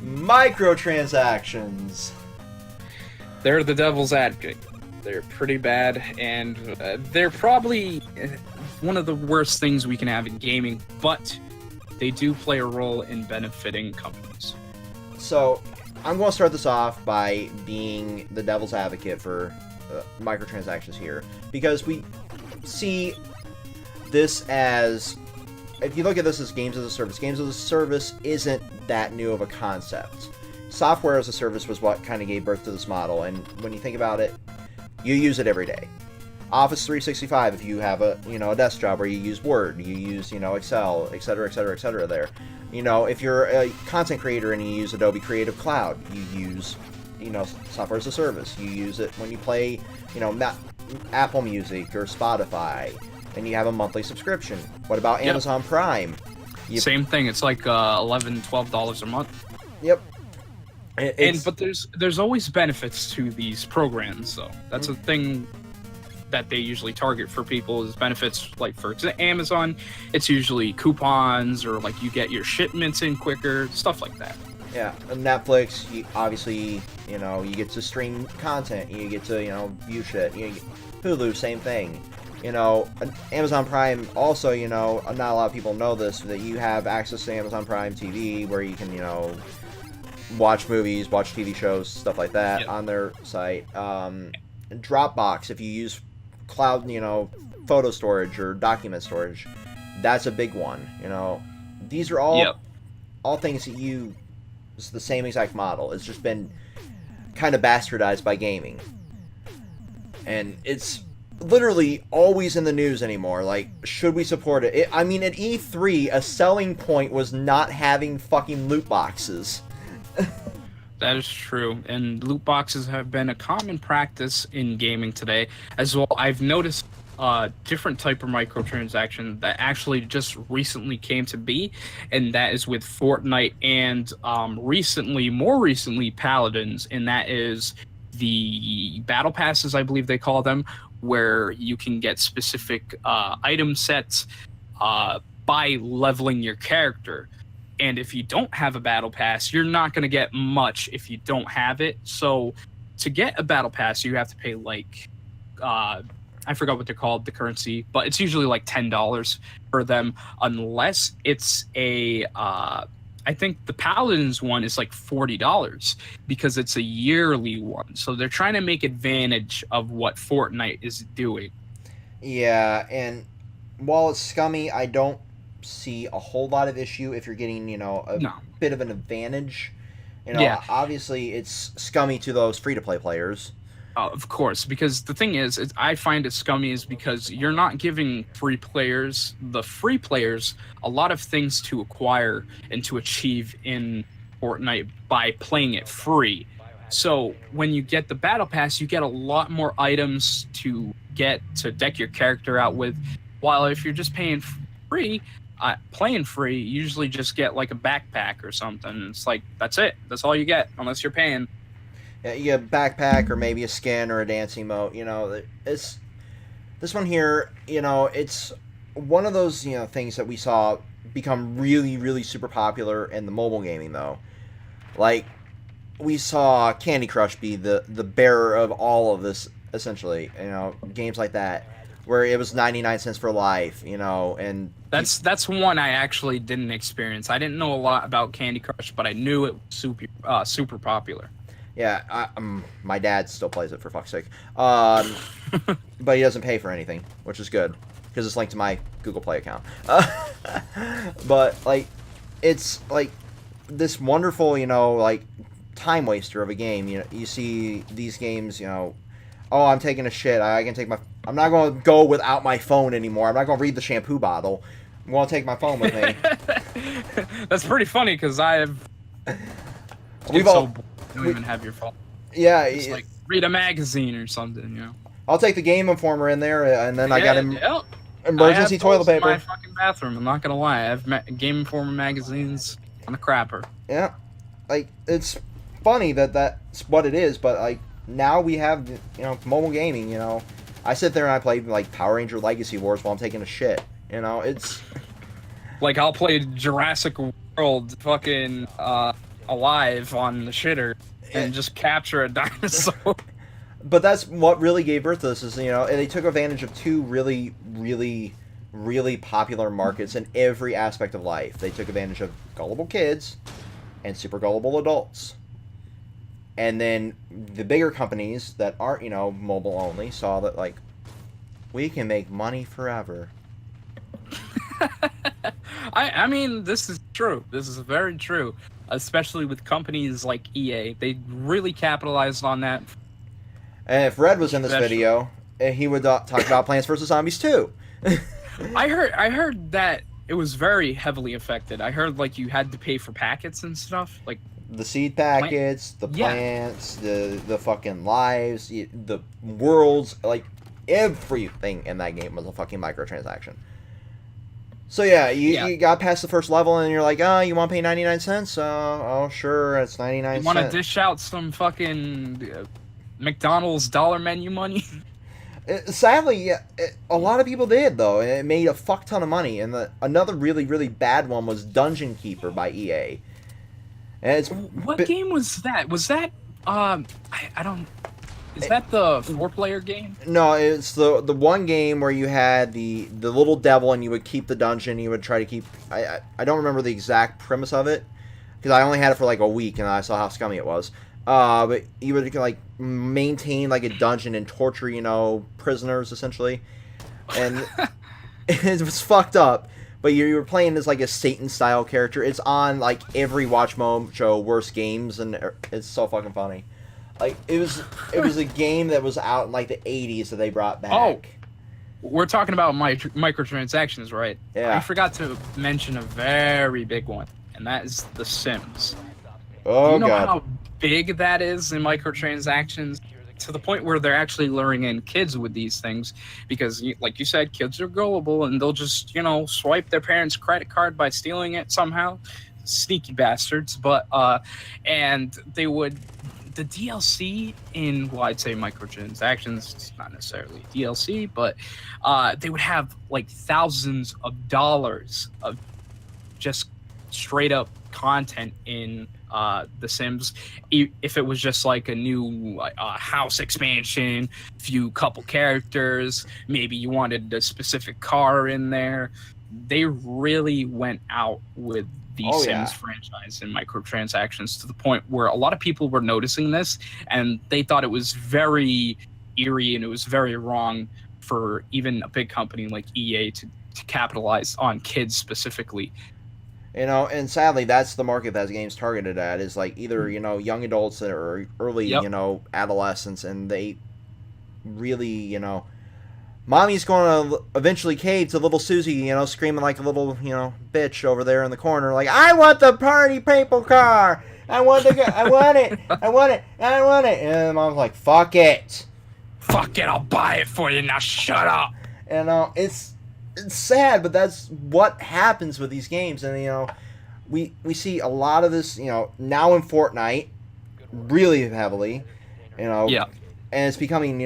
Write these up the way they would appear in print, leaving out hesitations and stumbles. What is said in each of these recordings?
Microtransactions. They're the devil's advocate. They're pretty bad, and they're probably one of the worst things we can have in gaming, but they do play a role in benefiting companies. So, I'm going to start this off by being the devil's advocate for microtransactions here, because we see this as, if you look at this as games as a service isn't that new of a concept. Software as a service was what kind of gave birth to this model, and when you think about it, you use it every day. Office 365, if you have a desk job where you use Word, you use Excel, etc., etc., etc. There, if you're a content creator and you use Adobe Creative Cloud, you use software as a service. You use it when you play Apple Music or Spotify, and you have a monthly subscription. What about Amazon Prime? Same thing. It's like $11, $12 a month. Yep. But there's always benefits to these programs, though. That's a thing that they usually target for people is benefits. Like for Amazon, it's usually coupons or like you get your shipments in quicker, stuff like that. Yeah, and Netflix, obviously, you get to stream content, you get to view shit. Hulu, same thing. Amazon Prime also, not a lot of people know this, that you have access to Amazon Prime TV where you can, watch movies, watch TV shows, stuff like that on their site. Dropbox, if you use cloud, photo storage or document storage, that's a big one. These are all things that it's the same exact model. It's just been kind of bastardized by gaming. And it's literally always in the news anymore. Like, should we support it? I mean, at E3, a selling point was not having fucking loot boxes. That is true, and loot boxes have been a common practice in gaming today as well. I've noticed a different type of microtransaction that actually just recently came to be, and that is with Fortnite and more recently Paladins, and that is the battle passes, I believe they call them, where you can get specific item sets by leveling your character. And if you don't have a battle pass, you're not going to get much if you don't have it. So to get a battle pass, you have to pay like, I forgot what they're called, the currency, but it's usually like $10 for them, unless it's I think the Paladins one is like $40 because it's a yearly one. So they're trying to make advantage of what Fortnite is doing. Yeah, and while it's scummy, I don't see a whole lot of issue if you're getting bit of an advantage. Obviously it's scummy to those free-to-play players. Of course, because the thing is I find it scummy is because you're not giving the free players a lot of things to acquire and to achieve in Fortnite by playing it free. So when you get the battle pass, you get a lot more items to get to deck your character out with, while if you're just paying free, playing free, you usually just get like a backpack or something. It's like, that's it. That's all you get, unless you're paying. Yeah, you get a backpack or maybe a skin or a dancing emote. It's this one here. It's one of those things that we saw become really, really super popular in the mobile gaming though. Like we saw Candy Crush be the bearer of all of this essentially. Games like that where it was 99 cents for life. And that's one I actually didn't experience. I didn't know a lot about Candy Crush, but I knew it was super popular. Yeah, my dad still plays it for fuck's sake. But he doesn't pay for anything, which is good because it's linked to my Google Play account. But like, it's like this wonderful, like time waster of a game. You see these games, oh, I'm taking a shit. I'm not going to go without my phone anymore. I'm not going to read the shampoo bottle. I'm going to take my phone with me. That's pretty funny because don't even have your phone. Yeah, it's like read a magazine or something, I'll take the Game Informer in there, and then I got emergency toilet paper. In my fucking bathroom. I'm not gonna lie. I have Game Informer magazines on the crapper. Yeah, like it's funny that's what it is, but like now we have mobile gaming. I sit there and I play like Power Ranger Legacy Wars while I'm taking a shit. It's like I'll play Jurassic World fucking alive on the shitter and just capture a dinosaur. But that's what really gave birth to this. Is and they took advantage of two really, really, really popular markets in every aspect of life. They took advantage of gullible kids and super gullible adults. And then the bigger companies that aren't, mobile only saw that, like, we can make money forever. I mean, this is true. This is very true. Especially with companies like EA. They really capitalized on that. And if Red was in this video, he would talk about Plants vs. Zombies 2. I heard that it was very heavily affected. I heard, like, you had to pay for packets and stuff. Like, the seed packets, the plants, the fucking lives, the worlds, like, everything in that game was a fucking microtransaction. So yeah, you got past the first level and you're like, oh, you want to pay 99 cents? Oh, sure, it's 99 cents. You want to dish out some fucking McDonald's dollar menu money? Sadly, a lot of people did, though, and it made a fuck ton of money. And another really, really bad one was Dungeon Keeper by EA. And what game was that? Was that I don't. Is that the 4-player game? No, it's the one game where you had the little devil and you would keep the dungeon. You would try to keep. I don't remember the exact premise of it because I only had it for like a week and I saw how scummy it was. But you would like maintain like a dungeon and torture prisoners essentially, and it was fucked up. But you were playing as like a Satan-style character. It's on like every Watch Mojo worst games, and it's so fucking funny. Like it was a game that was out in like the 80s that they brought back. Oh, we're talking about microtransactions, right? Yeah. I forgot to mention a very big one, and that is The Sims. Oh, Do you know God. how big that is in microtransactions? To the point where they're actually luring in kids with these things because, like you said, kids are gullible and they'll just, swipe their parents' credit card by stealing it somehow. Sneaky bastards. But, and they would, the DLC in, well, I'd say microtransactions, it's not necessarily DLC, but they would have like thousands of dollars of just straight up content in The Sims. If it was just like a new house expansion, couple characters, maybe you wanted a specific car in there, they really went out with the Sims franchise and microtransactions to the point where a lot of people were noticing this and they thought it was very eerie and it was very wrong for even a big company like EA to capitalize on kids specifically. And sadly, that's the market that game's targeted at, is like either, young adults or early, adolescents, and they really, mommy's going to eventually cave to little Susie, screaming like a little, bitch over there in the corner, like, I want the party paper car! I want it! I want it! I want it! And the mom's like, fuck it! Fuck it, I'll buy it for you, now shut up! And, it's sad, but that's what happens with these games. And we see a lot of this now in Fortnite really heavily, and it's becoming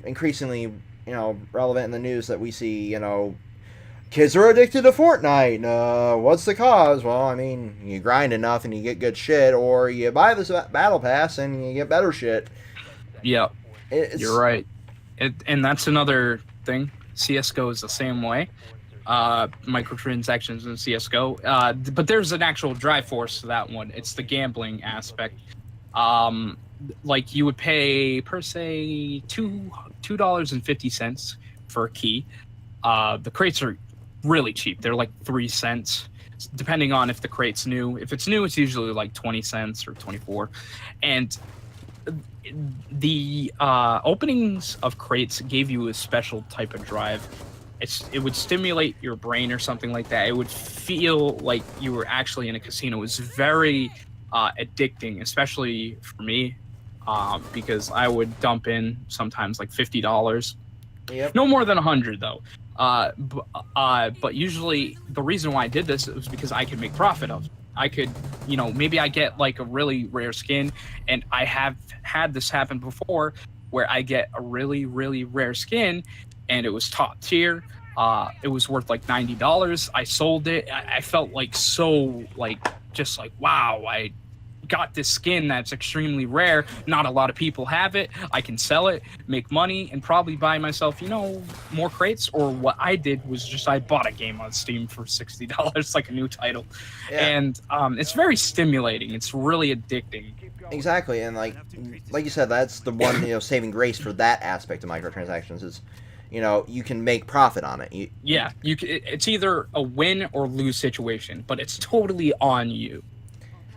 increasingly relevant in the news that we see kids are addicted to Fortnite. What's the cause? Well, I mean, you grind enough and you get good shit, or you buy this battle pass and you get better shit. Yeah, you're right. And that's another thing. CSGO is the same way. Microtransactions in CSGO. But there's an actual drive force to that one. It's the gambling aspect. Like you would pay per se $2.50 for a key. The crates are really cheap. They're like 3 cents, depending on if the crate's new. If it's new, it's usually like 20 cents or 24. And the openings of crates gave you a special type of drive. It would stimulate your brain or something like that. It would feel like you were actually in a casino. It was very addicting, especially for me, because I would dump in sometimes like $50. Yep. No more than 100 though. But usually the reason why I did this was because I could make profit of it. I could, maybe I get like a really rare skin, and I have had this happen before where I get a really, really rare skin and it was top tier. It was worth like $90. I sold it. I felt like so like, just like, wow, I got this skin that's extremely rare. Not a lot of people have it. I can sell it, make money, and probably buy myself, more crates. Or what I did was just I bought a game on Steam for $60, like a new title, Yeah. and it's very stimulating. It's really addicting. Exactly, and like you said, that's the one saving grace for that aspect of microtransactions is, you can make profit on it. Yeah, it's either a win or lose situation, but it's totally on you.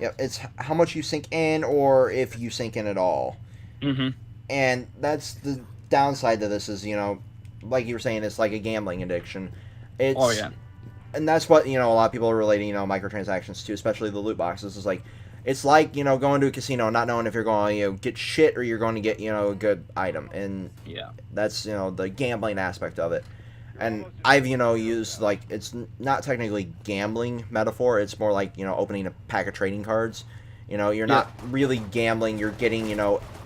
Yeah, it's how much you sink in, or if you sink in at all. Mm-hmm. And that's the downside to this is, like you were saying, it's like a gambling addiction. Oh yeah. And that's what a lot of people are relating microtransactions to, especially the loot boxes. Is like it's like going to a casino and not knowing if you're going to get shit or you're going to get a good item, and Yeah. that's the gambling aspect of it. And I've used, like, it's not technically gambling metaphor, it's more like opening a pack of trading cards. You're not really gambling, you're getting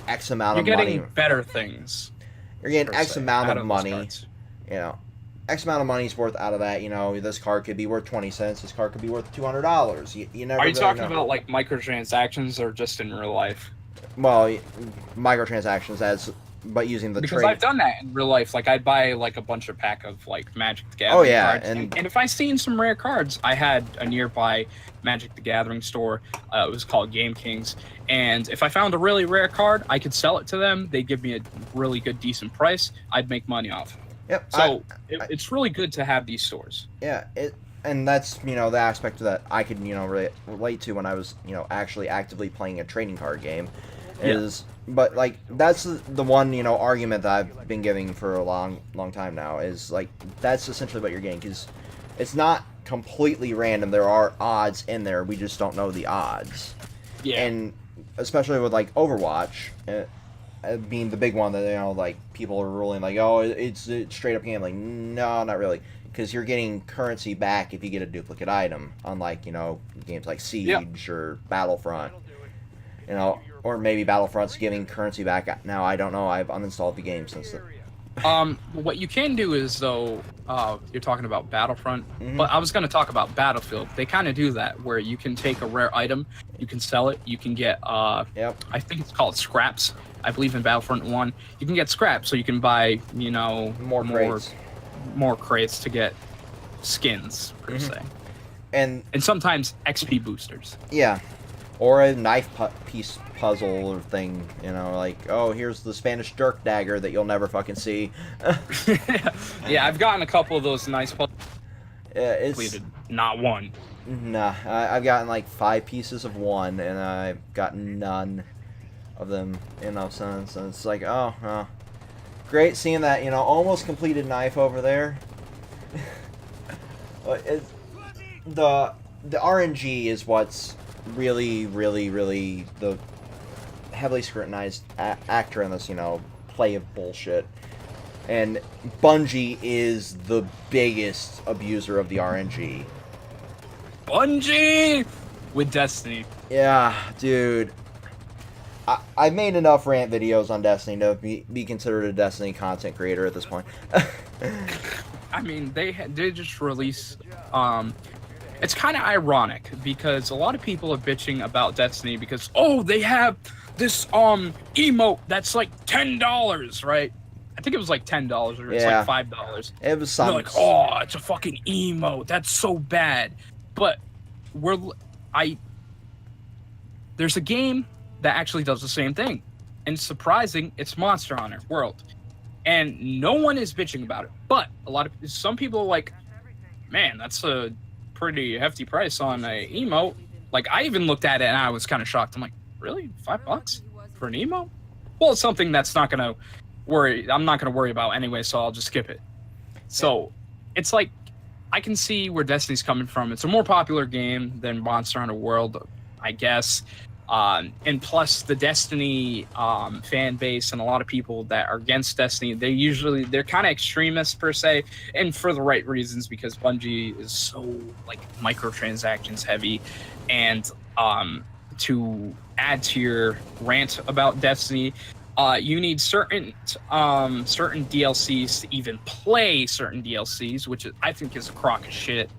X amount of money. You're getting better things. You're getting X se, amount out of those money. cards. X amount of money's worth out of that. This card could be worth 20 cents. This card could be worth $200. You never Are you really talking know. about like microtransactions or just in real life? Well, microtransactions but using the Because trade. I've done that in real life. Like I'd buy like a bunch of pack of like Magic the Gathering cards. And if I seen some rare cards, I had a nearby Magic the Gathering store. It was called Game Kings. And if I found a really rare card, I could sell it to them. They'd give me a really good, decent price. I'd make money off it. Yep. So it's really good to have these stores. Yeah, and that's the aspect that I could really relate to when I was actually actively playing a trading card game, is but like that's the one argument that I've been giving for a long time now is like that's essentially what you're getting, because it's not completely random. There are odds in there. We just don't know the odds. Yeah. And especially with like Overwatch. Being the big one that like people are ruling like, oh, it's straight up gambling. No, not really, because you're getting currency back if you get a duplicate item, unlike games like Siege or Battlefront, or maybe Battlefront's giving currency back. Now I don't know, I've uninstalled the game since then. What you can do is, though, you're talking about Battlefront, but I was going to talk about Battlefield. They kind of do that, where you can take a rare item, you can sell it, you can get, I think it's called scraps. I believe in Battlefront 1, you can get scraps, so you can buy, more crates to get skins, per se. And sometimes XP boosters. Yeah. Or a knife piece puzzle or thing, like, oh, here's the Spanish dirk dagger that you'll never fucking see. Yeah, I've gotten a couple of those nice puzzles. It's completed. Not one. Nah, I've gotten like 5 pieces of one, and I've gotten none of them, so it's like, oh, great seeing that, almost completed knife over there. The RNG is what's really, really, really the heavily scrutinized actor in this, play of bullshit. And Bungie is the biggest abuser of the RNG. Bungie! With Destiny. Yeah, dude. I've made enough rant videos on Destiny to be considered a Destiny content creator at this point. I mean, they just released. It's kind of ironic because a lot of people are bitching about Destiny because they have this emote that's like $10, right? I think it was like $10 or it's like $5. It was something. They're like, oh, it's a fucking emote. That's so bad. But there's a game that actually does the same thing. And surprising, it's Monster Hunter World. And no one is bitching about it. But some people are like, man, that's a pretty hefty price on a emote. Like, I even looked at it and I was kind of shocked. I'm like, really? $5 for an emote? Well, it's something that's I'm not gonna worry about anyway, so I'll just skip it. So it's like, I can see where Destiny's coming from. It's a more popular game than Monster Hunter World, I guess. And plus the Destiny fan base and a lot of people that are against Destiny, they're kind of extremists per se, and for the right reasons, because Bungie is so like microtransactions heavy. And to add to your rant about Destiny, you need certain DLCs to even play certain DLCs, which I think is a crock of shit.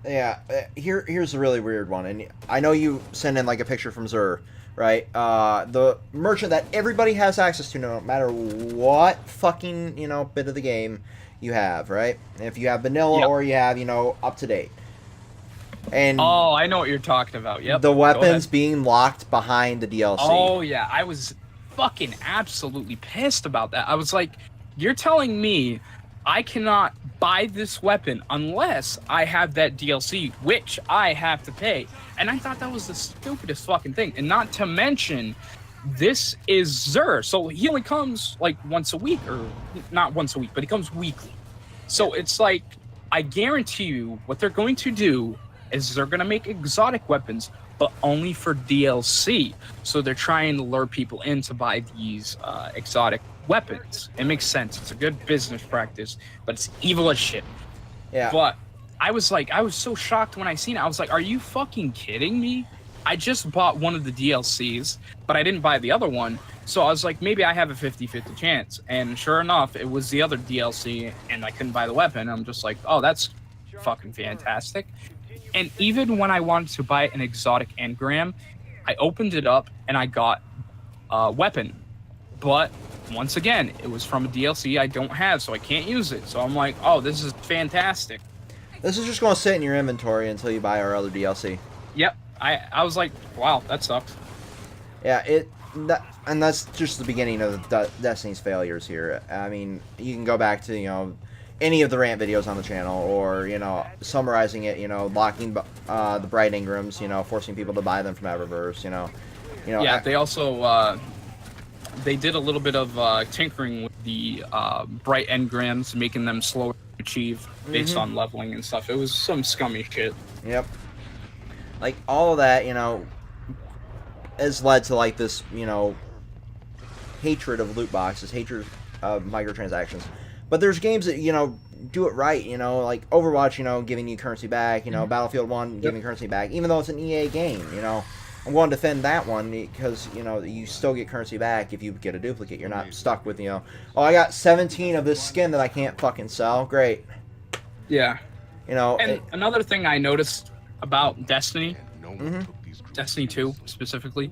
Yeah, here's a really weird one, and I know you sent in like a picture from Zur, right? The merchant that everybody has access to, no matter what fucking bit of the game you have, right? If you have vanilla Yep. or you have up to date, and Oh, I know what you're talking about. Yep. the Go ahead. weapons being locked behind the DLC. Oh yeah, I was fucking absolutely pissed about that. I was like, you're telling me I cannot buy this weapon unless I have that DLC, which I have to pay. And I thought that was the stupidest fucking thing. And not to mention, this is Zur, so he only comes like once a week, or not once a week, but he comes weekly. So it's like, I guarantee you what they're going to do is they're going to make exotic weapons, but only for DLC. So they're trying to lure people in to buy these exotic weapons. It makes sense. It's a good business practice, but it's evil as shit. Yeah. But I was so shocked when I seen it. I was like, are you fucking kidding me? I just bought one of the DLCs, but I didn't buy the other one. So I was like, maybe I have a 50-50 chance. And sure enough, it was the other DLC, and I couldn't buy the weapon. I'm just like, oh, that's fucking fantastic. And even when I wanted to buy an exotic engram, I opened it up and I got a weapon. But once again, it was from a DLC I don't have, so I can't use it. So I'm like, oh, this is fantastic. This is just going to sit in your inventory until you buy our other DLC. Yep. I was like, wow, that sucks. Yeah, and that's just the beginning of Destiny's failures here. I mean, you can go back to any of the rant videos on the channel, or summarizing it. Locking the Bright Ingrams. Forcing people to buy them from Eververse. Yeah, they also they did a little bit of tinkering with the bright engrams, making them slower to achieve based on leveling and stuff. It was some scummy shit. Yep. Like all of that, has led to like this, hatred of loot boxes, hatred of microtransactions. But there's games that do it right. Like Overwatch, giving you currency back. Battlefield 1 giving currency back, even though it's an EA game. I'm going to defend that one because you still get currency back if you get a duplicate. You're not stuck with oh, I got 17 of this skin that I can't fucking sell. Great. Yeah. And It, another thing I noticed about Destiny, Destiny 2 specifically,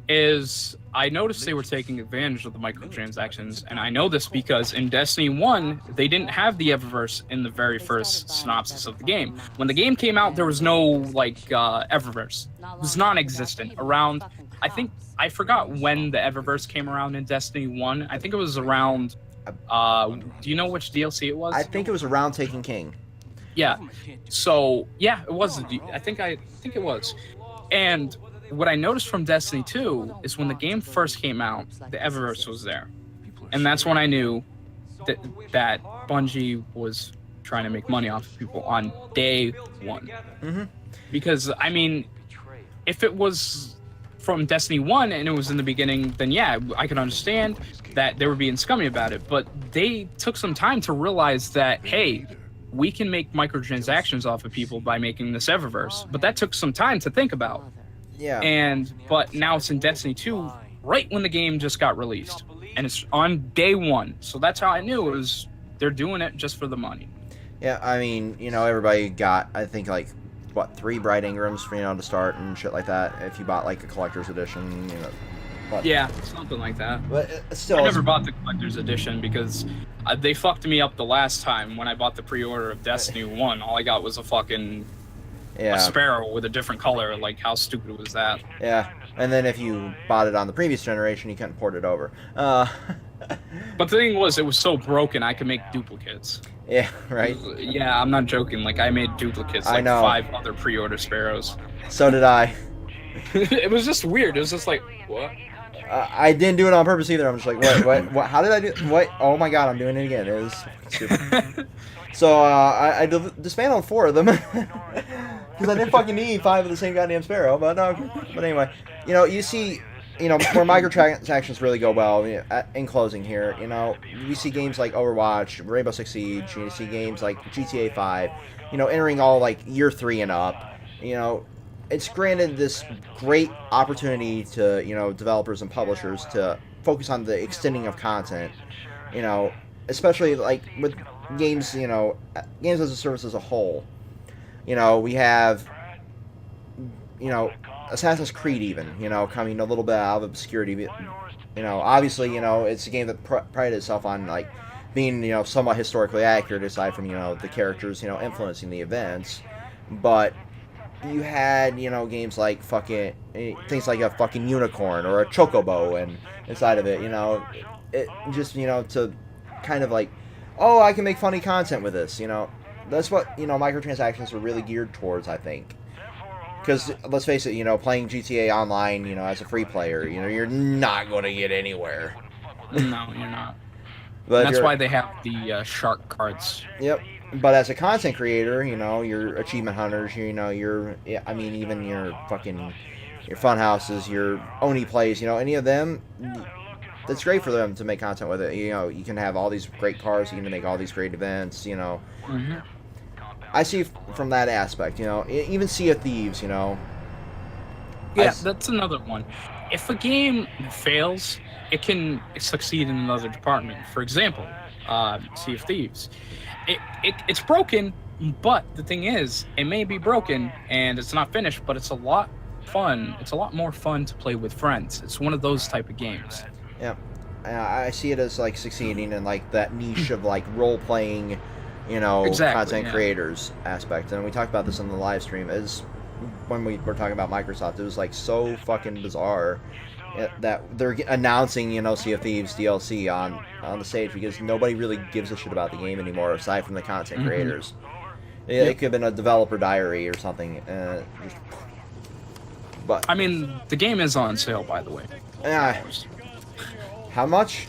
is I noticed they were taking advantage of the microtransactions, and I know this because in Destiny 1, they didn't have the Eververse in the very first synopsis of the game. When the game came out, there was no, Eververse. It was non-existent. Around, I forgot when the Eververse came around in Destiny 1. I think it was around, do you know which DLC it was? I think it was around Taken King. Yeah. So, yeah, it was. I think it was. And what I noticed from Destiny 2 is when the game first came out, the Eververse was there. And that's when I knew that Bungie was trying to make money off of people on day one. Because, I mean, if it was from Destiny 1 and it was in the beginning, then yeah, I can understand that they were being scummy about it. But they took some time to realize that, hey, we can make microtransactions off of people by making this Eververse. But that took some time to think about. Yeah. But now it's in Destiny 2, right when the game just got released. And it's on day one. So that's how I knew it was, they're doing it just for the money. Yeah, I mean, everybody got, I think, 3 Bright Ingrams for, to start and shit like that. If you bought, a collector's edition, But, yeah, something like that. But still, I never bought the collector's edition because they fucked me up the last time when I bought the pre-order of Destiny 1. All I got was a fucking a sparrow with a different color. Like, how stupid was that? Yeah, and then if you bought it on the previous generation, you couldn't port it over. But the thing was, it was so broken, I could make duplicates. Yeah, right? Yeah, I'm not joking. Like, I made duplicates, I know. 5 other pre-order sparrows. So did I. It was just weird. It was just like, what? I didn't do it on purpose either. I'm just like, what? How did I do? What? Oh my god, I'm doing it again. It was stupid. So I dismantled 4 of them because I didn't fucking need 5 of the same goddamn sparrow. But anyway, you see, where microtransactions really go well. In closing here, you see games like Overwatch, Rainbow Six Siege. You see games like GTA 5. Entering all year 3 and up. It's granted this great opportunity to developers and publishers to focus on the extending of content, especially with games games as a service as a whole. You know, we have, you know, Assassin's Creed even, you know, coming a little bit out of obscurity. You know, obviously, you know, it's a game that prided itself on, like, being, you know, somewhat historically accurate, aside from, you know, the characters, you know, influencing the events. But you had, you know, games like fucking, things like a fucking unicorn or a chocobo and inside of it, you know, it just, you know, to kind of like, oh, I can make funny content with this, you know. That's what, you know, microtransactions are really geared towards, I think. Because, let's face it, you know, playing GTA Online, you know, as a free player, you know, you're not going to get anywhere. No, you're not. But That's why they have the shark cards. Yep. But as a content creator, you know, your achievement hunters, you know, your, I mean, even your fucking, your fun houses, your Oni plays, you know, any of them, it's great for them to make content with it. You know, you can have all these great cars, you can make all these great events, you know. Mm-hmm. I see from that aspect, you know, even Sea of Thieves, you know. Yeah, that's another one. If a game fails, it can succeed in another department. For example, Sea of Thieves. It's broken, but the thing is, it may be broken and it's not finished, but it's a lot fun. It's a lot more fun to play with friends. It's one of those type of games. Yeah, I see it as like succeeding in like that niche of like role playing, you know, content creators aspect. And we talked about this on the live stream. Is when we were talking about Microsoft, it was like so fucking bizarre that they're announcing, you know, Sea of Thieves DLC on the stage because nobody really gives a shit about the game anymore aside from the content creators. It could have been a developer diary or something. But I mean, the game is on sale, by the way. How much?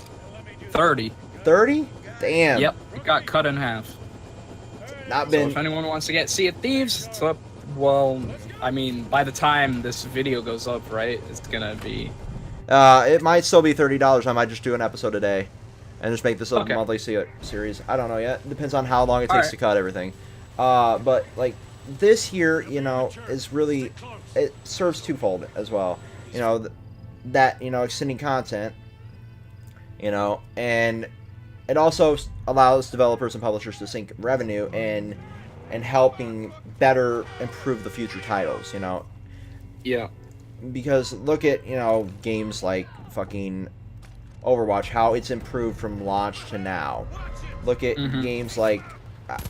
30. 30? Damn. Yep, it got cut in half. Not been. So if anyone wants to get Sea of Thieves, it's up. Well, I mean, by the time this video goes up, right, it's gonna be. It might still be $30. I might just do an episode a day, and just make this a monthly series. I don't know yet. It depends on how long it takes to cut everything. But like this here, you know, is really, it serves twofold as well. You know, that, you know, extending content. You know, and it also allows developers and publishers to sink revenue and helping better improve the future titles. You know. Yeah. Because look at, you know, games like fucking Overwatch, how it's improved from launch to now. Look at games like,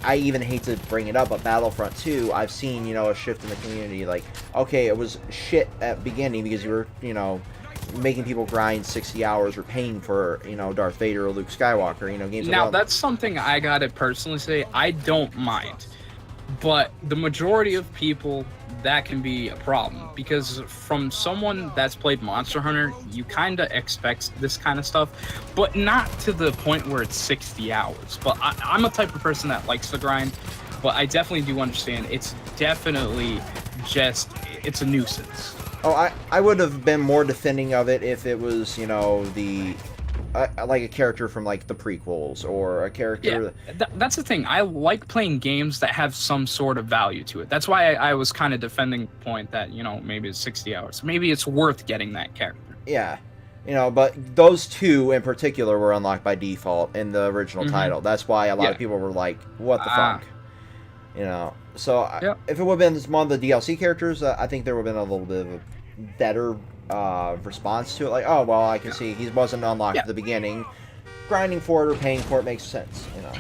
I even hate to bring it up, but Battlefront 2, I've seen, you know, a shift in the community. Like, okay, it was shit at beginning because you were, you know, making people grind 60 hours or paying for, you know, Darth Vader or Luke Skywalker, you know, games now, that's something I gotta personally say, I don't mind. But the majority of people, that can be a problem, because from someone that's played Monster Hunter, you kind of expect this kind of stuff, but not to the point where it's 60 hours. But I'm a type of person that likes to grind, but I definitely do understand it's definitely just, it's a nuisance. Oh, I would have been more defending of it if it was, you know, like a character from like the prequels or a character. Yeah, that's the thing. I like playing games that have some sort of value to it. That's why I was kind of defending the point that, you know, maybe it's 60 hours. Maybe it's worth getting that character. Yeah, you know, but those two in particular were unlocked by default in the original title. That's why a lot of people were like, "What the fuck?" You know. So if it would have been one of the DLC characters, I think there would have been a little bit of a better response to it. Like, oh well, I can see he wasn't unlocked at the beginning. Grinding for it or paying for it makes sense, you know.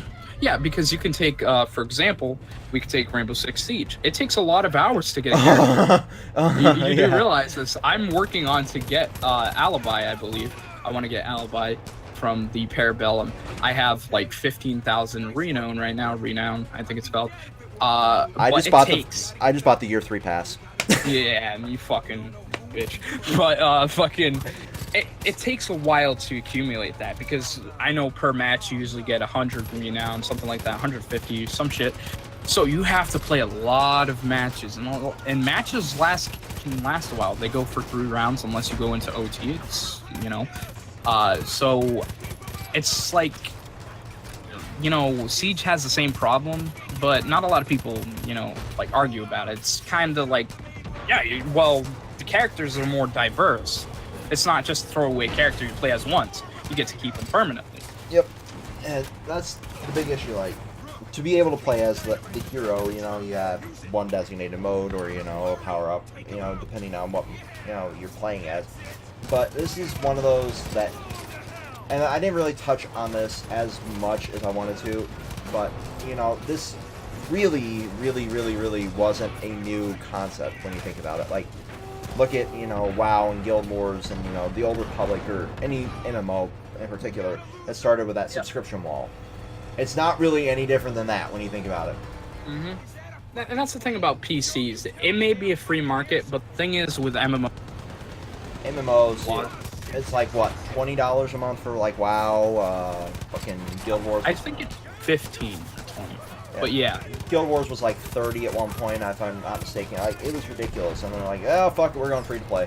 Yeah, because you can take, for example, we could take Rainbow Six Siege. It takes a lot of hours to get a character. You do realize this. I'm working on to get Alibi, I believe. I want to get Alibi from the Parabellum. I have like 15,000 Renown right now. Renown, I think it's called. I just bought the year 3 pass. Yeah, and you fucking bitch. But fucking, it takes a while to accumulate that, because I know per match you usually get 100 renown, something like that, 150, some shit. So you have to play a lot of matches, and matches can last a while. They go for 3 rounds unless you go into OT. It's, you know, so it's like, you know, Siege has the same problem, but not a lot of people, you know, like argue about it. It's kind of like, yeah, well, the characters are more diverse. It's not just a throwaway character you play as once. You get to keep them permanently. Yep, and that's the big issue. Like, to be able to play as the hero, you know, you have one designated mode or, you know, a power-up, you know, depending on what, you know, you're playing as. But this is one of those that, and I didn't really touch on this as much as I wanted to, but, you know, this really wasn't a new concept when you think about it. Like, look at, you know, WoW and Guild Wars and, you know, the Old Republic or any MMO in particular that started with that subscription wall. It's not really any different than that when you think about it. Mm-hmm. And that's the thing about PCs. It may be a free market, but the thing is with MMOs, it's like, what, $20 a month for, like, WoW, fucking Guild Wars? I think it's 15 or 20. Yeah. But yeah. Guild Wars was like 30 at one point, if I'm not mistaken. Like, it was ridiculous. And they're like, oh, fuck it, we're going free to play.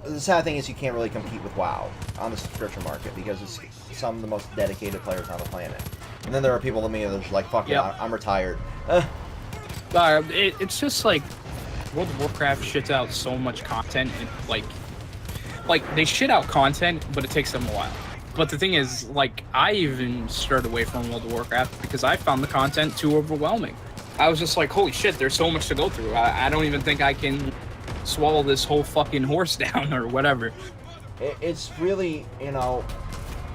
The sad thing is you can't really compete with WoW on the subscription market because it's some of the most dedicated players on the planet. And then there are people like me that are just like, fuck it, I'm retired. It's just like World of Warcraft shits out so much content. And like they shit out content, but it takes them a while. But the thing is, like, I even strayed away from World of Warcraft because I found the content too overwhelming. I was just like, holy shit, there's so much to go through. I don't even think I can swallow this whole fucking horse down or whatever. It's really, you know,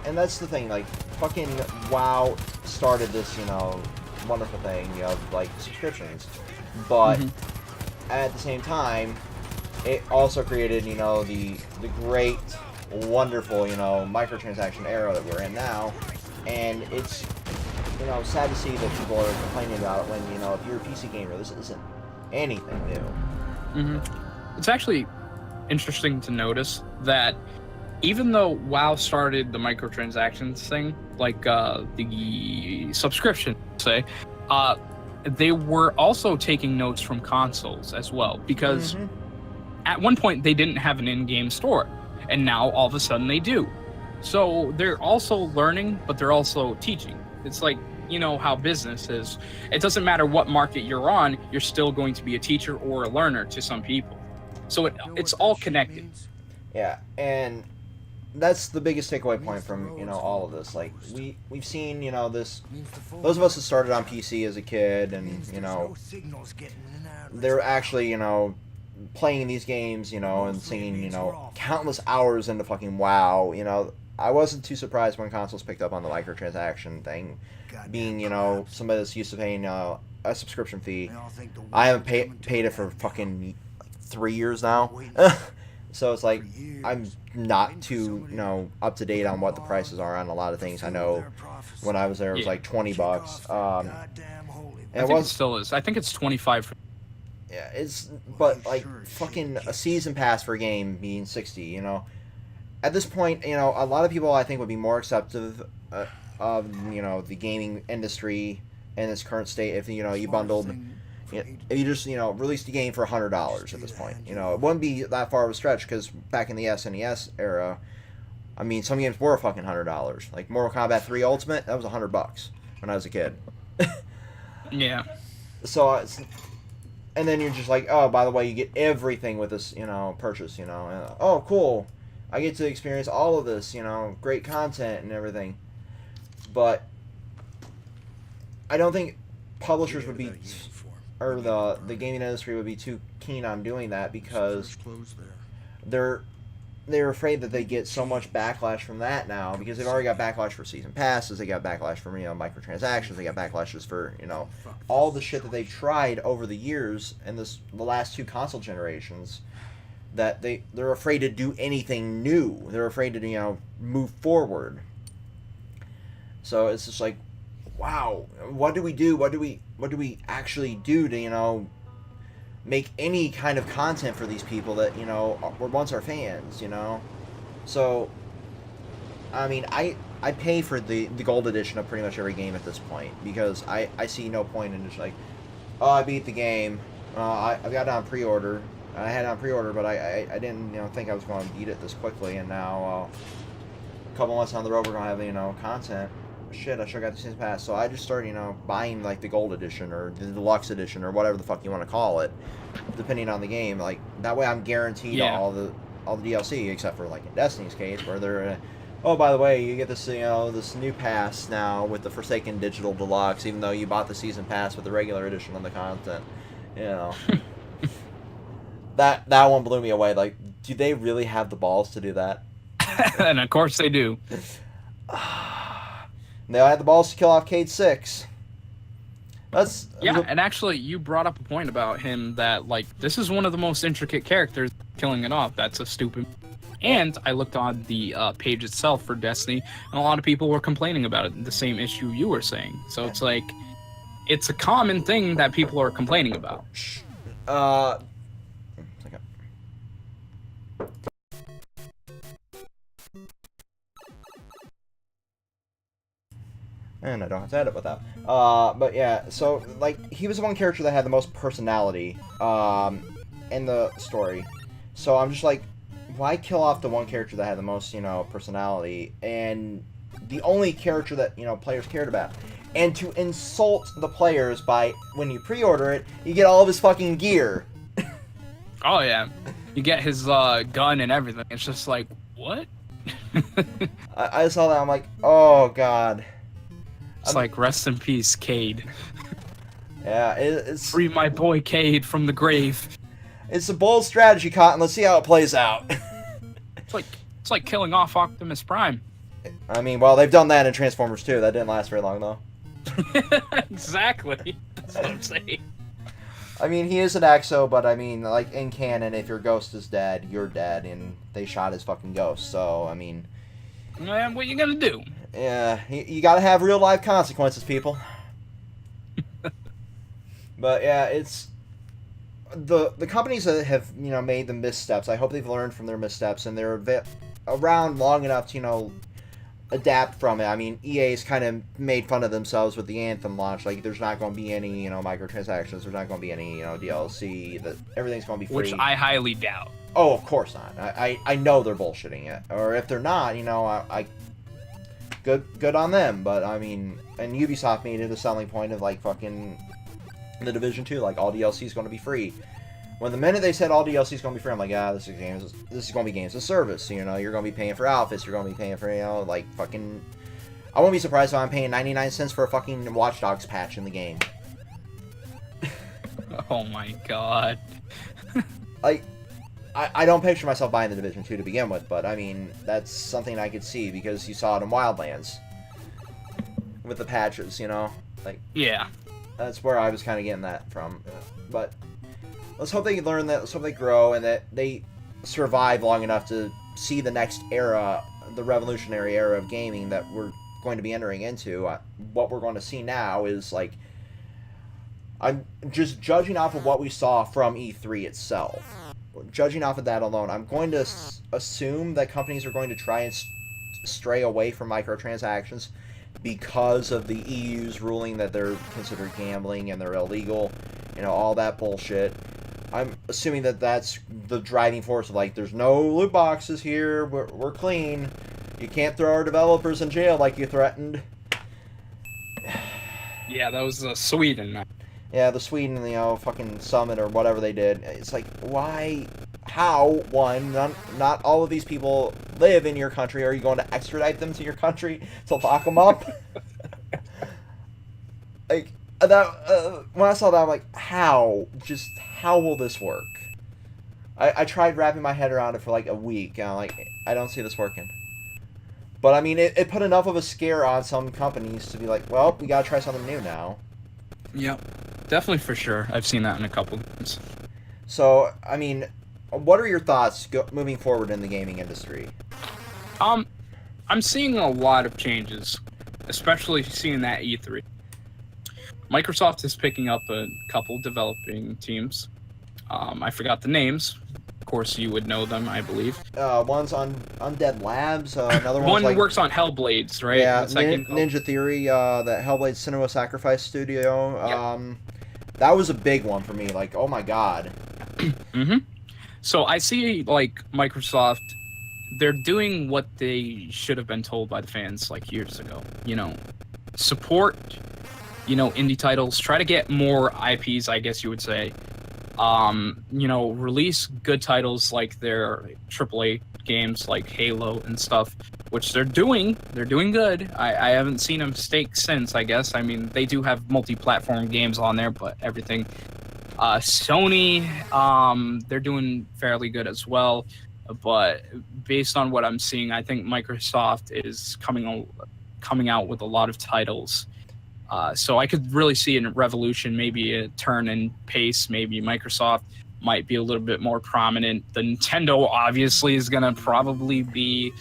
and that's the thing, like, fucking WoW started this, you know, wonderful thing of, like, subscriptions. But at the same time, it also created, you know, the great, wonderful, you know, microtransaction era that we're in now. And it's, you know, sad to see that people are complaining about it when, you know, if you're a PC gamer, this isn't anything new. It's actually interesting to notice that even though WoW started the microtransactions thing, like the subscription, say, they were also taking notes from consoles as well, because at one point they didn't have an in-game store, and now all of a sudden they do. So they're also learning, but they're also teaching. It's like, you know how business is. It doesn't matter what market you're on, you're still going to be a teacher or a learner to some people. So it's all connected. Yeah, and that's the biggest takeaway point from, you know, all of this. Like, we've seen, you know, this, those of us that started on PC as a kid and, you know, they're actually, you know, playing these games, you know, and singing, you know, countless hours into fucking WoW. You know, I wasn't too surprised when consoles picked up on the microtransaction thing, being, you know, somebody that's used to paying a subscription fee. I haven't paid it for fucking 3 years now. So it's like, I'm not too, you know, up to date on what the prices are on a lot of things. I know when I was there, it was like $20. And it still is. I think it's 25. Yeah, it's, but like, fucking a season pass for a game being 60, you know. At this point, you know, a lot of people I think would be more acceptive of, you know, the gaming industry in its current state if, you know, you bundled, you know, if you just, you know, released a game for $100 at this point. You know, it wouldn't be that far of a stretch because back in the SNES era, I mean, some games were fucking $100. Like Mortal Kombat 3 Ultimate, that was $100 when I was a kid. Yeah. So it's, and then you're just like, oh, by the way, you get everything with this, you know, purchase, you know. And, oh, cool. I get to experience all of this, you know, great content and everything. But I don't think publishers would be, or the gaming industry would be too keen on doing that because they're afraid that they get so much backlash from that now because they've already got backlash for season passes, they got backlash for, you know, microtransactions, they got backlashes for, you know, all the shit that they've tried over the years and the last two console generations, that they're afraid to do anything new. They're afraid to, you know, move forward. So it's just like, wow, what do we do? What do we actually do to, you know, make any kind of content for these people that, you know, were once our fans, you know? So, I mean, I pay for the gold edition of pretty much every game at this point because I see no point in just like, oh, I beat the game, I've got it on pre-order. I had it on pre-order, but I didn't, you know, think I was going to beat it this quickly, and now a couple months down the road we're going to have, you know, content. Shit, I sure got the season pass. So I just started, you know, buying like the gold edition or the deluxe edition or whatever the fuck you want to call it, depending on the game. Like that way, I'm guaranteed all the DLC, except for like in Destiny's case, where they're Oh, by the way, you get this, this new pass now with the Forsaken Digital Deluxe, even though you bought the season pass with the regular edition on the content. You know, that one blew me away. Like, do they really have the balls to do that? And of course they do. They had the balls to kill off Cade 6. That's Yeah, and actually, you brought up a point about him that, like, this is one of the most intricate characters. Killing it off, that's a stupid. And I looked on the page itself for Destiny, and a lot of people were complaining about it, the same issue you were saying. So it's like, it's a common thing that people are complaining about. Okay. And I don't have to edit with that. But yeah, so, like, he was the one character that had the most personality, in the story. So I'm just like, why kill off the one character that had the most, personality, and the only character that, players cared about? And to insult the players by, when you pre-order it, you get all of his fucking gear. Oh, yeah. You get his gun and everything. It's just like, what? I saw that, I'm like, oh, God. It's like, rest in peace, Cade. Yeah, it's... Free my boy Cade from the grave. It's a bold strategy, Cotton. Let's see how it plays out. It's like killing off Optimus Prime. I mean, well, they've done that in Transformers too. That didn't last very long, though. Exactly. That's what I'm saying. I mean, he is an Exo, but I mean, like, in canon, if your ghost is dead, you're dead, and they shot his fucking ghost, so, I mean... Man, what you gonna do? Yeah, you gotta have real-life consequences, people. But, yeah, it's... The companies that have, made the missteps, I hope they've learned from their missteps, and they're around long enough to, adapt from it. I mean, EA's kind of made fun of themselves with the Anthem launch. Like, there's not going to be any, microtransactions. There's not going to be any, DLC. That everything's going to be free. Which I highly doubt. Oh, of course not. I know they're bullshitting it. Or if they're not, I good on them. But, I mean, and Ubisoft made it a selling point of, like, fucking... The Division 2, like, all DLC is going to be free. When the minute they said all DLC is going to be free, I'm like, this is going to be games of service. You're going to be paying for outfits. You're going to be paying for, like, fucking... I won't be surprised if I'm paying 99 cents for a fucking Watch Dogs patch in the game. Oh my god. Like, I don't picture myself buying the Division 2 to begin with, but, I mean, that's something I could see because you saw it in Wildlands. With the patches, Like... Yeah. That's where I was kind of getting that from. But let's hope they learn that, let's hope they grow, and that they survive long enough to see the next era, the revolutionary era of gaming that we're going to be entering into. What we're going to see now is, like, I'm just judging off of what we saw from E3 itself. Judging off of that alone, I'm going to assume that companies are going to try and stray away from microtransactions because of the EU's ruling that they're considered gambling and they're illegal, all that bullshit. I'm assuming that that's the driving force of, like, there's no loot boxes here, we're clean, you can't throw our developers in jail like you threatened. Yeah, that was Sweden. Yeah, the Sweden, fucking summit or whatever they did. It's like, why? How? One, not all of these people live in your country. Are you going to extradite them to your country to lock them up? Like, that, when I saw that, I'm like, how? Just, how will this work? I tried wrapping my head around it for like a week, and I'm like, I don't see this working. But, I mean, it put enough of a scare on some companies to be like, well, we gotta try something new now. Yep. Definitely for sure. I've seen that in a couple games. So, I mean, what are your thoughts moving forward in the gaming industry? I'm seeing a lot of changes, especially seeing that E3. Microsoft is picking up a couple developing teams. I forgot the names. Of course, you would know them, I believe. One's on Undead Labs. Another one's one works on Hellblades, right? Yeah, Ninja Theory. That Hellblade Cinema Sacrifice Studio. Yep. That was a big one for me. Like, oh my god. Mm-hmm. So I see, like, Microsoft, they're doing what they should have been told by the fans, like, years ago. Support, indie titles. Try to get more IPs, I guess you would say. release good titles like their AAA games like Halo and stuff, which they're doing. They're doing good. I haven't seen a mistake since, I guess. I mean, they do have multi-platform games on there, but everything. Sony, they're doing fairly good as well. But based on what I'm seeing, I think Microsoft is coming out with a lot of titles. So I could really see a revolution, maybe a turn in pace. Maybe Microsoft might be a little bit more prominent. The Nintendo obviously is going to probably be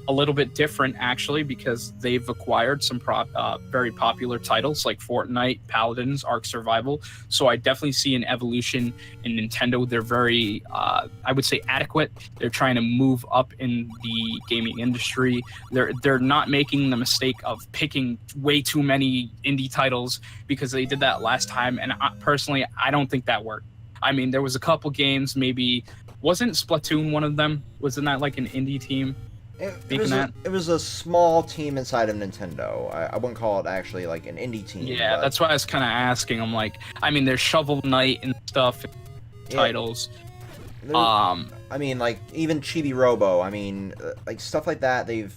a little bit different, actually, because they've acquired some very popular titles like Fortnite, Paladins, Ark Survival. So I definitely see an evolution in Nintendo. They're very, I would say, adequate. They're trying to move up in the gaming industry. They're not making the mistake of picking way too many indie titles, because they did that last time. And personally, I don't think that worked. I mean, there was a couple games, maybe, wasn't Splatoon one of them? Wasn't that like an indie team? It was a small team inside of Nintendo. I wouldn't call it actually like an indie team. Yeah, but... that's why I was kind of asking. I'm like, I mean, there's Shovel Knight and stuff, titles. I mean, like, even Chibi Robo, I mean, like, stuff like that, they've,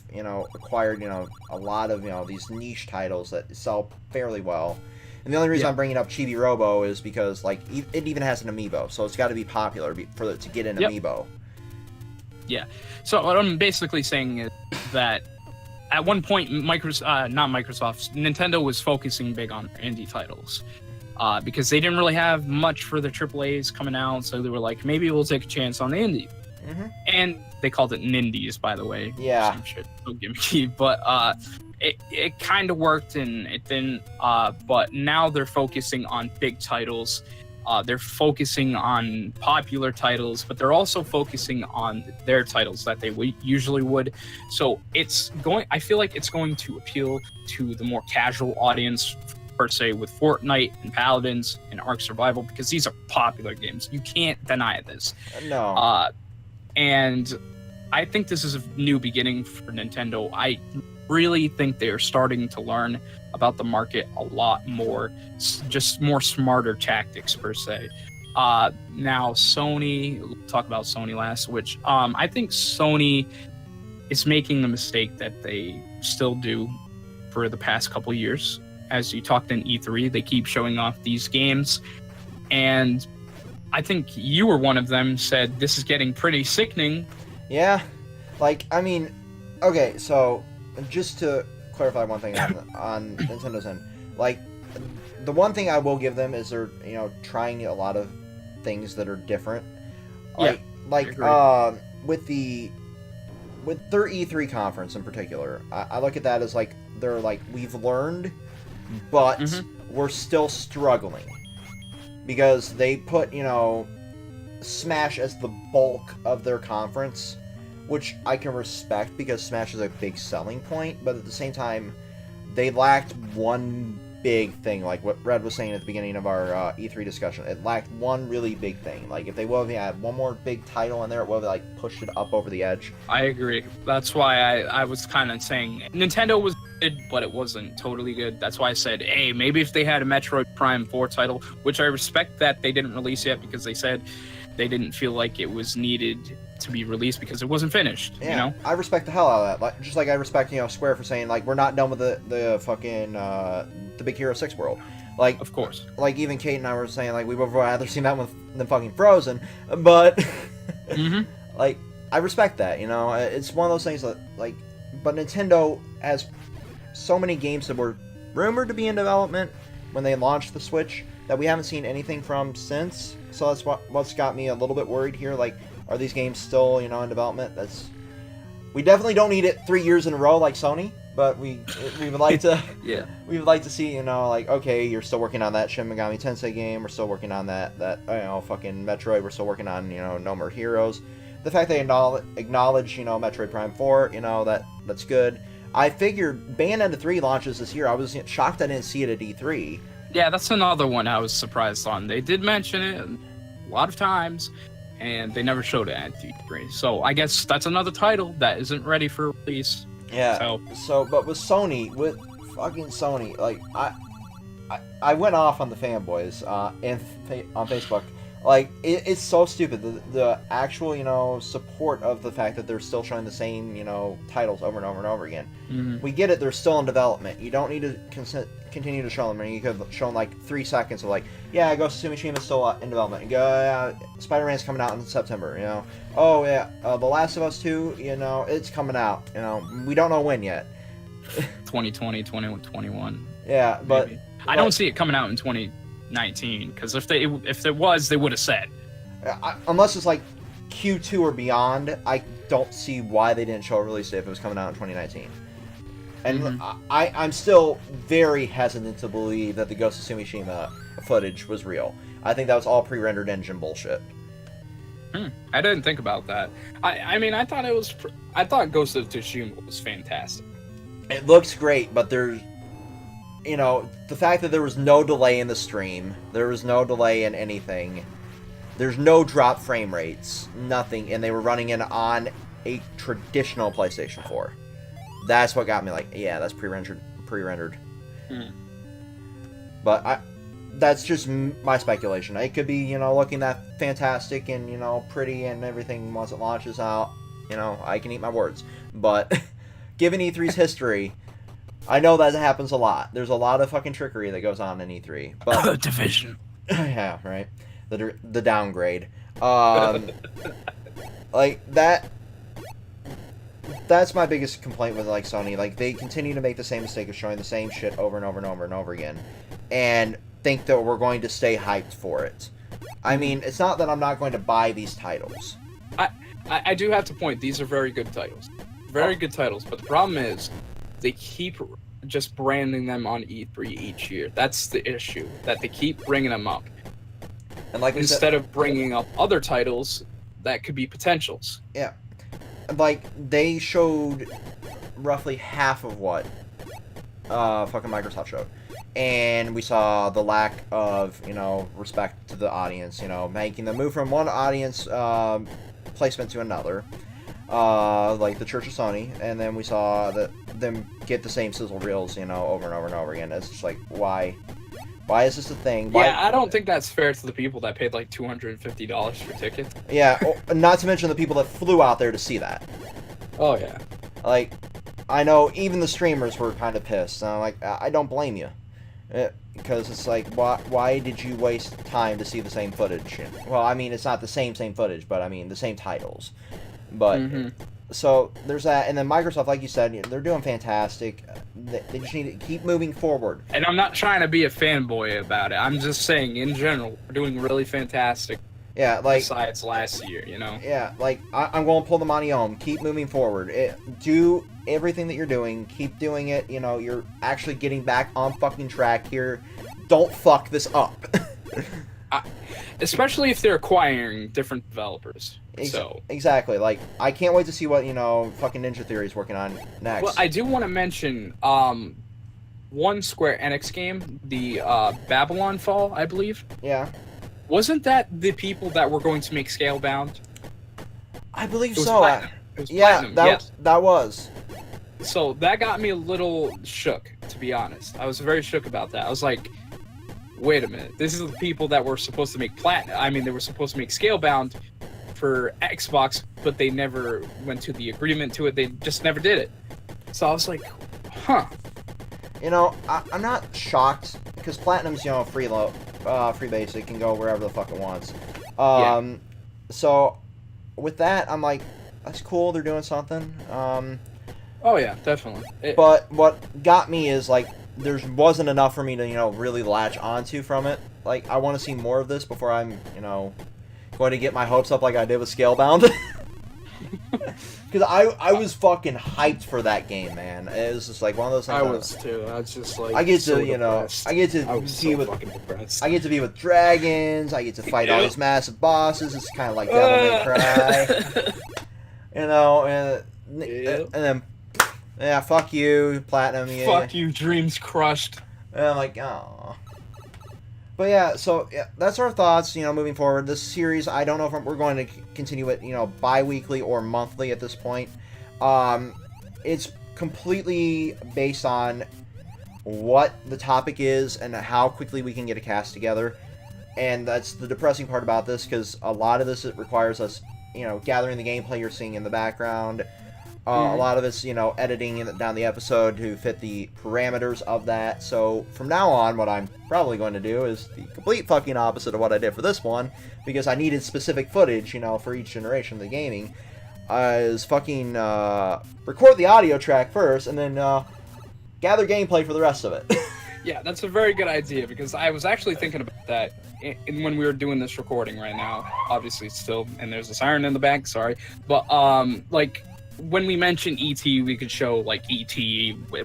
acquired, a lot of, these niche titles that sell fairly well. And the only reason I'm bringing up Chibi Robo is because, like, it even has an amiibo, so it's got to be popular for it to get an amiibo. Yeah. So what I'm basically saying is that at one point, Nintendo was focusing big on indie titles because they didn't really have much for their AAAs coming out. So they were like, maybe we'll take a chance on the indie. Mm-hmm. And they called it Nindies, by the way. Yeah. Some shit, so gimmicky. But it kind of worked and it didn't. But now they're focusing on big titles. They're focusing on popular titles, but they're also focusing on their titles that they usually would. So I feel like it's going to appeal to the more casual audience, per se, with Fortnite and Paladins and Ark Survival, because these are popular games. You can't deny this. No. And I think this is a new beginning for Nintendo. I really think they're starting to learn about the market a lot more, just more smarter tactics, per se. Now Sony, we'll talk about Sony last, which I think Sony is making the mistake that they still do for the past couple years. As you talked in E3, they keep showing off these games, and I think you were one of them, said this is getting pretty sickening. Yeah, like, I mean, okay, so just to clarify one thing on Nintendo's end, like, the one thing I will give them is they're trying a lot of things that are different. Like with their E3 conference in particular, I look at that as like they're like, we've learned, but we're still struggling, because they put Smash as the bulk of their conference, which I can respect because Smash is a big selling point, but at the same time, they lacked one big thing, like what Red was saying at the beginning of our E3 discussion. It lacked one really big thing. Like, if they would have had one more big title in there, it would have, like, pushed it up over the edge. I agree. That's why I was kind of saying Nintendo was good, but it wasn't totally good. That's why I said, hey, maybe if they had a Metroid Prime 4 title, which I respect that they didn't release yet because they said they didn't feel like it was needed to be released because it wasn't finished. Yeah, I respect the hell out of that. Like, just like I respect Square for saying, like, we're not done with the fucking the Big Hero 6 world. Like, of course. Like, even Kate and I were saying, like, we would rather see that one than fucking Frozen, but like, I respect that. It's one of those things that, like, but Nintendo has so many games that were rumored to be in development when they launched the Switch that we haven't seen anything from since. So that's what's got me a little bit worried here. Like, are these games still, in development? We definitely don't need it 3 years in a row like Sony, but we would like to. Yeah. We would like to see, like, okay, you're still working on that Shin Megami Tensei game. We're still working on that fucking Metroid. We're still working on, No More Heroes. The fact they acknowledge, Metroid Prime 4, that's good. I figured Bayonetta 3 launches this year. I was shocked I didn't see it at E3. Yeah, that's another one I was surprised on. They did mention it a lot of times, and they never showed it at E3. So I guess that's another title that isn't ready for release. Yeah. So, but with fucking Sony, like, I went off on the fanboys on Facebook Like, it's so stupid. The actual, support of the fact that they're still showing the same, titles over and over and over again. Mhm. We get it, they're still in development. You don't need to continue to show them. I mean, you could have shown, like, 3 seconds of, like, yeah, Ghost of Tsushima is still in development. Spider-Man's coming out in September, Oh, yeah, The Last of Us 2, it's coming out. We don't know when yet. 2020, 2021. Yeah, but... Maybe. I don't see it coming out in 2019, because if it was, they would have said. Unless it's like Q2 or beyond, I don't see why they didn't show a release date if it was coming out in 2019. And I'm still very hesitant to believe that the Ghost of Tsushima footage was real. I think that was all pre-rendered engine bullshit. I didn't think about that. I mean, I thought Ghost of Tsushima was fantastic. It looks great, but there's, the fact that there was no delay in the stream, there was no delay in anything, there's no drop frame rates, nothing, and they were running it on a traditional PlayStation 4. That's what got me like, yeah, that's pre-rendered. But that's just my speculation. It could be, looking that fantastic and, pretty and everything once it launches out. I can eat my words. But given E3's history, I know that happens a lot. There's a lot of fucking trickery that goes on in E3. But Division. Yeah, right. The downgrade. Like that. That's my biggest complaint with like Sony. Like they continue to make the same mistake of showing the same shit over and over and over and over again, and think that we're going to stay hyped for it. I mean, it's not that I'm not going to buy these titles. I do have to point. These are very good titles. Very good titles. But the problem is, they keep just branding them on E3 each year. That's the issue. That they keep bringing them up. And like instead of bringing up other titles that could be potentials. Yeah. Like, they showed roughly half of what fucking Microsoft showed. And we saw the lack of, respect to the audience, making them move from one audience placement to another. Like the Church of Sony. And then we saw them get the same sizzle reels, over and over and over again. It's just like, why? Why is this a thing? Why? Yeah, I don't think that's fair to the people that paid like $250 for tickets. Yeah, not to mention the people that flew out there to see that. Oh, yeah. Like, I know even the streamers were kind of pissed. And I'm like, I don't blame you. Because it's like, why did you waste time to see the same footage? Well, I mean, it's not the same footage, but I mean, the same titles. But, so, there's that. And then Microsoft, like you said, they're doing fantastic. They just need to keep moving forward. And I'm not trying to be a fanboy about it. I'm just saying, in general, we're doing really fantastic. Yeah, like... Besides last year, Yeah, like, I'm going to pull the money home. Keep moving forward. Do everything that you're doing. Keep doing it. You're actually getting back on fucking track here. Don't fuck this up. Especially if they're acquiring different developers. Exactly. Like, I can't wait to see what, fucking Ninja Theory is working on next. Well, I do want to mention one Square Enix game, the Babylon Fall, I believe. Yeah. Wasn't that the people that were going to make Scalebound? I believe so. Platinum. Yeah, that was. So that got me a little shook, to be honest. I was very shook about that. I was like, wait a minute. This is the people that were supposed to make Platinum. I mean, they were supposed to make Scalebound for Xbox, but they never went to the agreement to it. They just never did it. So I was like, huh. I'm not shocked, because Platinum's, free basic, can go wherever the fuck it wants. So, with that, I'm like, that's cool, they're doing something. Oh yeah, definitely. But what got me is, like, there wasn't enough for me to, really latch onto from it. Like, I want to see more of this before I'm, going to get my hopes up like I did with Scalebound. Because I was fucking hyped for that game, man. It was just like one of those things. I was too. I was just like, I get so to, depressed. I get to I was be so with, fucking depressed. I get to be with dragons. I get to fight all these massive bosses. It's kind of like Devil May Cry, and then, yeah, fuck you, Platinum. Yeah. Fuck you, dreams crushed. And I'm like, oh. But yeah, so yeah, that's our thoughts, moving forward. This series, I don't know if we're going to continue it, bi-weekly or monthly at this point. It's completely based on what the topic is and how quickly we can get a cast together. And that's the depressing part about this, because a lot of this, it requires us, you know, gathering the gameplay you're seeing in the background. A lot of it's, you know, editing down the episode to fit the parameters of that. So from now on, what I'm probably going to do is the complete fucking opposite of what I did for this one, because I needed specific footage, you know, for each generation of the gaming. Is fucking record the audio track first, and then gather gameplay for the rest of it. Yeah, that's a very good idea, because I was actually thinking about that when we were doing this recording right now. Obviously, still, and there's a siren in the back. Sorry, but like when we mention ET, we could show like ET.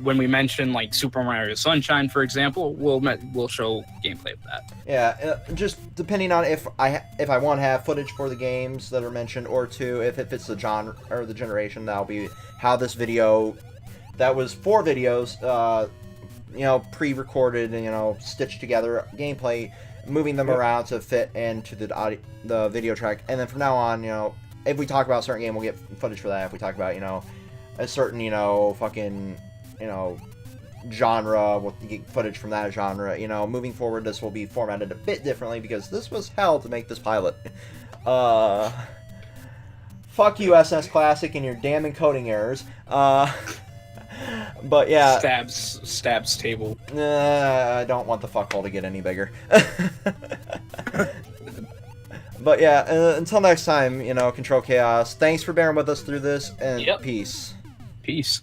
When we mention like Super Mario Sunshine, for example, we'll show gameplay of that. Yeah, just depending on if I want to have footage for the games that are mentioned, or two, if it fits the genre or the generation, that'll be how this video. That was 4 videos. You know, pre-recorded and, you know, stitched together gameplay, moving them around to fit into the video track. And then from now on, you know, if we talk about a certain game, we'll get footage for that. If we talk about, you know, a certain, you know, fucking, you know, genre, we'll get footage from that genre. You know, moving forward, this will be formatted a bit differently, because this was hell to make this pilot. Fuck you, SS Classic, and your damn encoding errors. But yeah, stabs table. I don't want the fuckhole to get any bigger. But yeah, until next time, you know, Control Chaos. Thanks for bearing with us through this, and peace. Peace.